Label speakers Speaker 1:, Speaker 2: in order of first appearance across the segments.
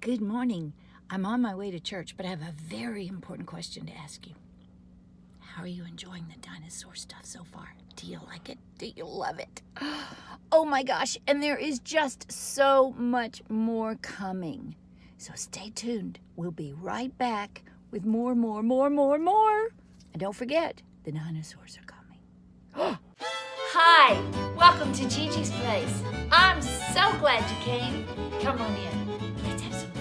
Speaker 1: Good morning. I'm on my way to church, but I have a very important question to ask you. How are you enjoying the dinosaur stuff so far? Do you like it? Do you love it? Oh my gosh, and there is just so much more coming. So stay tuned. We'll be right back with more. And don't forget, the dinosaurs are coming. Hi, welcome to Gigi's place. I'm so glad you came. Come on in. Let's have some fun.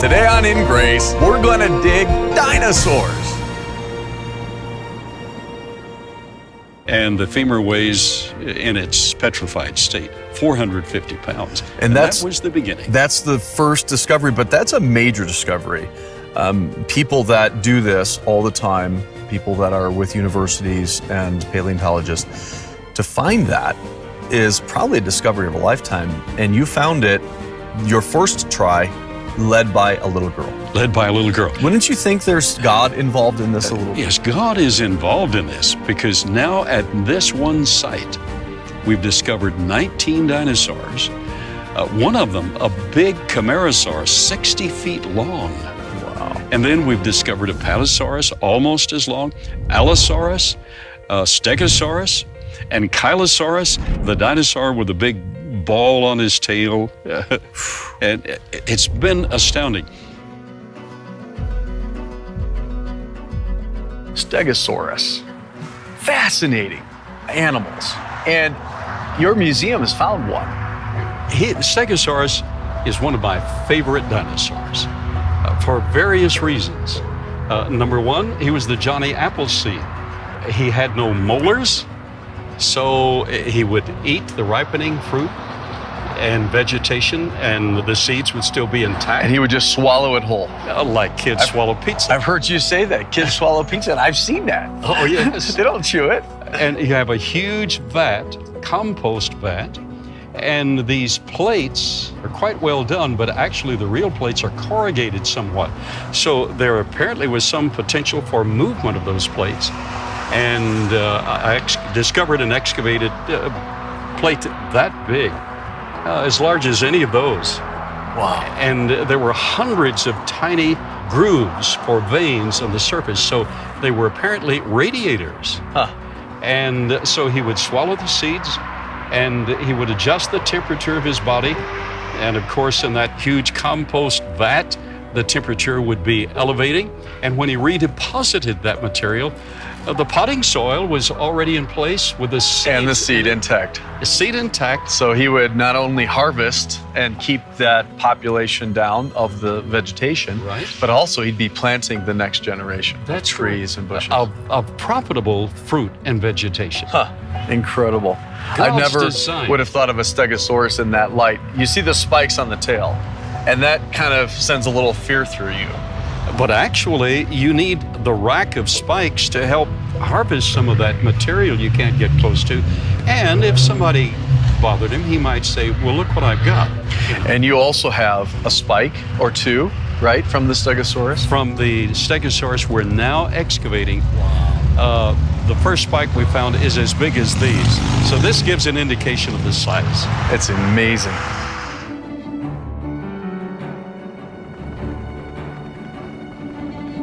Speaker 2: Today on In Grace, we're going to dig dinosaurs.
Speaker 3: And the femur weighs, in its petrified state, 450 pounds.
Speaker 2: And
Speaker 3: that was the beginning.
Speaker 2: That's the first discovery, but that's a major discovery. People that do this all the time, people that are with universities and paleontologists, to find that is probably a discovery of a lifetime. And you found it, your first try, led by a little girl.
Speaker 3: Led by a little girl.
Speaker 2: Wouldn't you think there's God involved in this a little bit?
Speaker 3: Yes, God is involved in this because now at this one site, we've discovered 19 dinosaurs. One of them, a big Camarasaurus, 60 feet long.
Speaker 2: Wow.
Speaker 3: And then we've discovered a Patasaurus, almost as long, Allosaurus, Stegosaurus, and Kylosaurus, the dinosaur with a big ball on his tail. And it's been astounding.
Speaker 2: Stegosaurus. Fascinating animals. And your museum has found one.
Speaker 3: Stegosaurus is one of my favorite dinosaurs for various reasons. Number one, he was the Johnny Appleseed. He had no molars, so he would eat the ripening fruit and vegetation, and the seeds would still be intact.
Speaker 2: And he would just swallow it whole.
Speaker 3: Like kids swallow pizza.
Speaker 2: I've heard you say that. Kids swallow pizza, and I've seen that.
Speaker 3: Oh, yes.
Speaker 2: They don't chew it.
Speaker 3: And you have a huge vat, compost vat, and these plates are quite well done, but actually the real plates are corrugated somewhat. So there apparently was some potential for movement of those plates. And I discovered an excavated plate that big. As large as any of those.
Speaker 2: Wow.
Speaker 3: And there were hundreds of tiny grooves or veins on the surface, so they were apparently radiators.
Speaker 2: Huh.
Speaker 3: And so he would swallow the seeds, and he would adjust the temperature of his body, and of course in that huge compost vat, the temperature would be elevating, and when he redeposited that material, the potting soil was already in place with the seed.
Speaker 2: And the seed intact.
Speaker 3: The seed intact.
Speaker 2: So he would not only harvest and keep that population down of the vegetation,
Speaker 3: right,
Speaker 2: but also he'd be planting the next generation.
Speaker 3: That's
Speaker 2: trees and bushes.
Speaker 3: Of profitable fruit and vegetation.
Speaker 2: Huh. Incredible. I
Speaker 3: God's
Speaker 2: never
Speaker 3: design.
Speaker 2: would have thought of a Stegosaurus in that light. You see the spikes on the tail, and that kind of sends a little fear through you.
Speaker 3: But actually, you need the rack of spikes to help harvest some of that material you can't get close to. And if somebody bothered him, he might say, well, look what I've got.
Speaker 2: And you also have a spike or two, right, from the Stegosaurus?
Speaker 3: From the Stegosaurus we're now excavating, the first spike we found is as big as these. So this gives an indication of the size.
Speaker 2: It's amazing.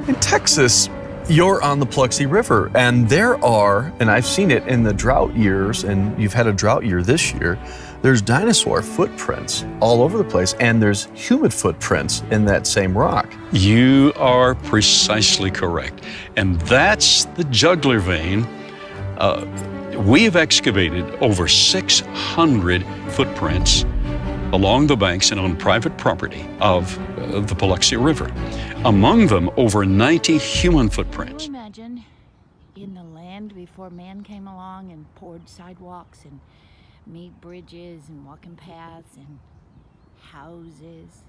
Speaker 2: In Texas, you're on the Paluxy River, and there are, and I've seen it in the drought years, and you've had a drought year this year, there's dinosaur footprints all over the place, and there's human footprints in that same rock.
Speaker 3: You are precisely correct. And that's the jugular vein. We have excavated over 600 footprints along the banks and on private property of the Paluxy River. Among them, over 90 human footprints.
Speaker 1: Can you imagine in the land before man came along and poured sidewalks and made bridges and walking paths and houses?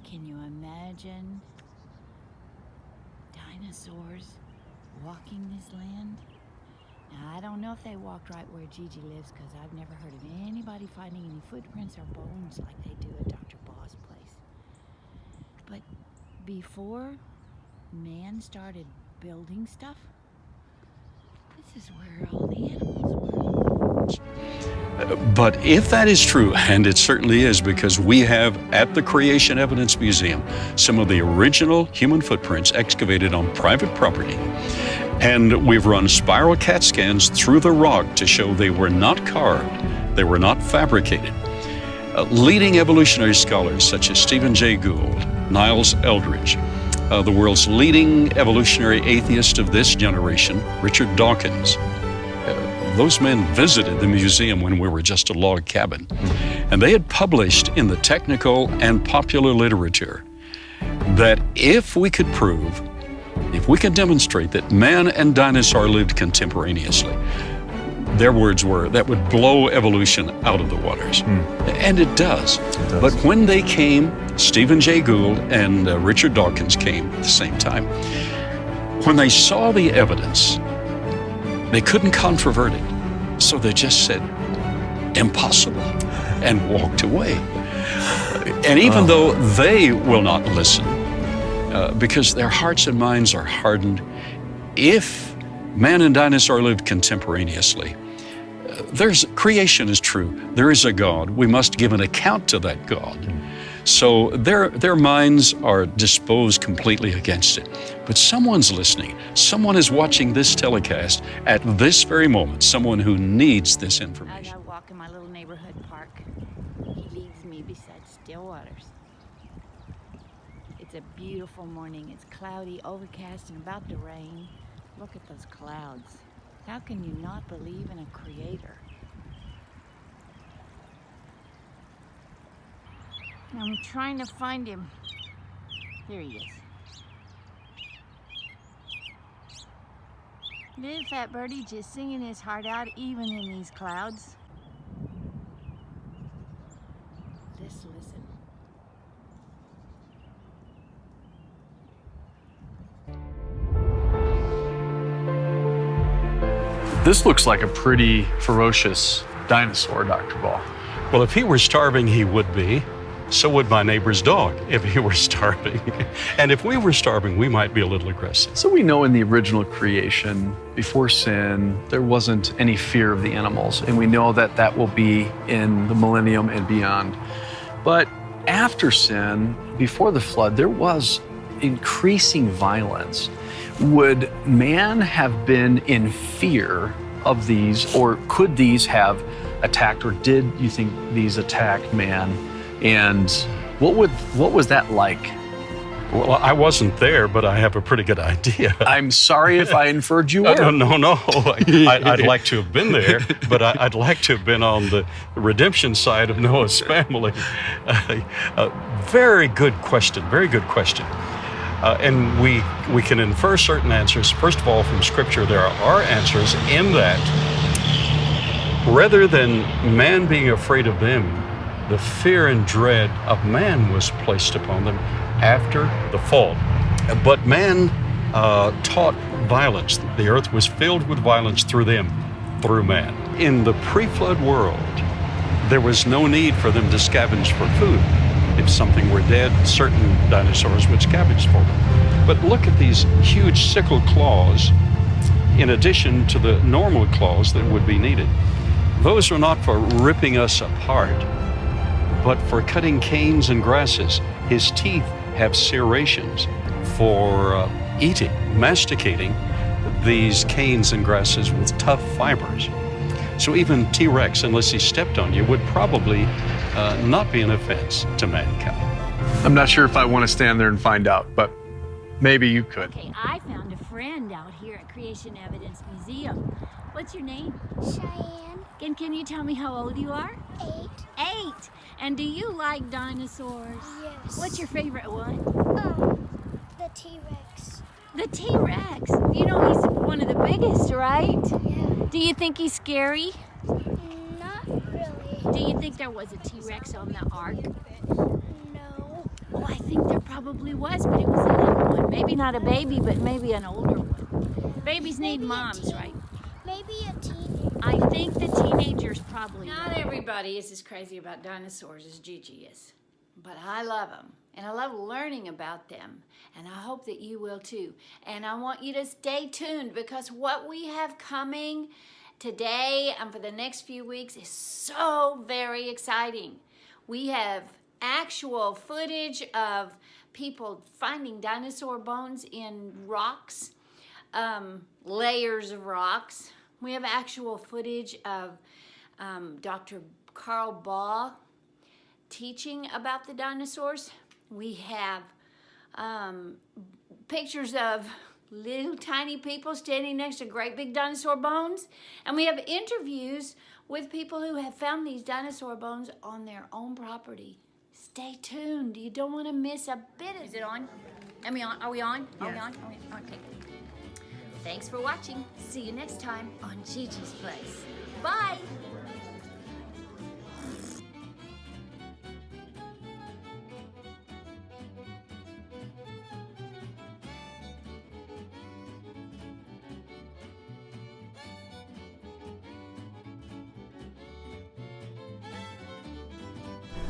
Speaker 1: Can you imagine dinosaurs walking this land? Now, I don't know if they walked right where Gigi lives, because I've never heard of anybody finding any footprints or bones like they do at Dr. Baugh's place. But before man started building stuff, this is where all the animals were.
Speaker 3: footprints. But if that is true, and it certainly is, because we have at the Creation Evidence Museum some of the original human footprints excavated on private property, and we've run spiral CAT scans through the rock to show they were not carved, they were not fabricated. Leading evolutionary scholars such as Stephen Jay Gould, Niles Eldredge, the world's leading evolutionary atheist of this generation, Richard Dawkins, those men visited the museum when we were just a log cabin, and they had published in the technical and popular literature that if we could prove, if we could demonstrate that man and dinosaur lived contemporaneously, their words were, that would blow evolution out of the waters. And it does. But when they came, Stephen Jay Gould and Richard Dawkins came at the same time, when they saw the evidence, they couldn't controvert it. So they just said, impossible, and walked away. And even though they will not listen, because their hearts and minds are hardened, if man and dinosaur lived contemporaneously, creation is true. There is a God. We must give an account to that God. So their minds are disposed completely against it. But someone's listening. Someone is watching this telecast at this very moment. Someone who needs this information.
Speaker 1: As I walk in my little neighborhood park, he leads me beside still waters. It's a beautiful morning. It's cloudy, overcast, and about to rain. Look at those clouds. How can you not believe in a creator? I'm trying to find him. Here he is. Little fat birdie just singing his heart out even in these clouds. Just listen.
Speaker 2: This looks like a pretty ferocious dinosaur, Dr. Ball.
Speaker 3: Well, if he were starving, he would be. So would my neighbor's dog if he were starving. And if we were starving, we might be a little aggressive.
Speaker 2: So we know in the original creation, before sin, there wasn't any fear of the animals. And we know that that will be in the millennium and beyond. But after sin, before the flood, there was increasing violence. Would man have been in fear of these, or could these have attacked, or did you think these attacked man? And what was that like?
Speaker 3: Well, I wasn't there, but I have a pretty good idea.
Speaker 2: I'm sorry if I inferred you were.
Speaker 3: No. I'd like to have been there, but I'd like to have been on the redemption side of Noah's family. Very good question, very good question. And we can infer certain answers. First of all, from Scripture, there are answers in that rather than man being afraid of them, the fear and dread of man was placed upon them after the fall. But man taught violence. The earth was filled with violence through them, through man. In the pre-flood world, there was no need for them to scavenge for food. If something were dead, certain dinosaurs would scavenge for them. But look at these huge sickle claws in addition to the normal claws that would be needed. Those are not for ripping us apart, but for cutting canes and grasses. His teeth have serrations for eating, masticating these canes and grasses with tough fibers. So even T-Rex, unless he stepped on you, would probably not be an offense to mankind.
Speaker 2: I'm not sure if I want to stand there and find out, but maybe you could.
Speaker 1: Okay, I found a friend out here at Creation Evidence Museum. What's your name?
Speaker 4: Cheyenne.
Speaker 1: And can you tell me how old you are?
Speaker 4: 8.
Speaker 1: 8. And do you like dinosaurs?
Speaker 4: Yes.
Speaker 1: What's your favorite one?
Speaker 4: The T-Rex.
Speaker 1: The T-Rex. You know he's one of the biggest, right?
Speaker 4: Yeah.
Speaker 1: Do you think he's scary?
Speaker 4: Not really.
Speaker 1: Do you think there was a T-Rex on the ark?
Speaker 4: No.
Speaker 1: Oh, I think there probably was, but it was a little one. Maybe not a baby, but maybe an older one. Babies need
Speaker 4: Maybe a
Speaker 1: moms, right?
Speaker 4: Maybe a teenager.
Speaker 1: I think the teenagers probably. Not everybody is as crazy about dinosaurs as Gigi is, but I love them, and I love learning about them, and I hope that you will too. And I want you to stay tuned, because what we have coming today and for the next few weeks is so very exciting. We have actual footage of people finding dinosaur bones in rocks, layers of rocks. We have actual footage of Dr. Carl Baugh teaching about the dinosaurs. We have pictures of little tiny people standing next to great big dinosaur bones. And we have interviews with people who have found these dinosaur bones on their own property. Stay tuned. You don't want to miss a bit of it. Is it on? Are we on? Are we on? Are we on? Okay. Thanks for watching. See you next time on Gigi's Place. Bye.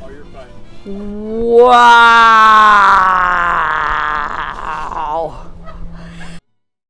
Speaker 5: Oh, you're fine.
Speaker 1: Wow.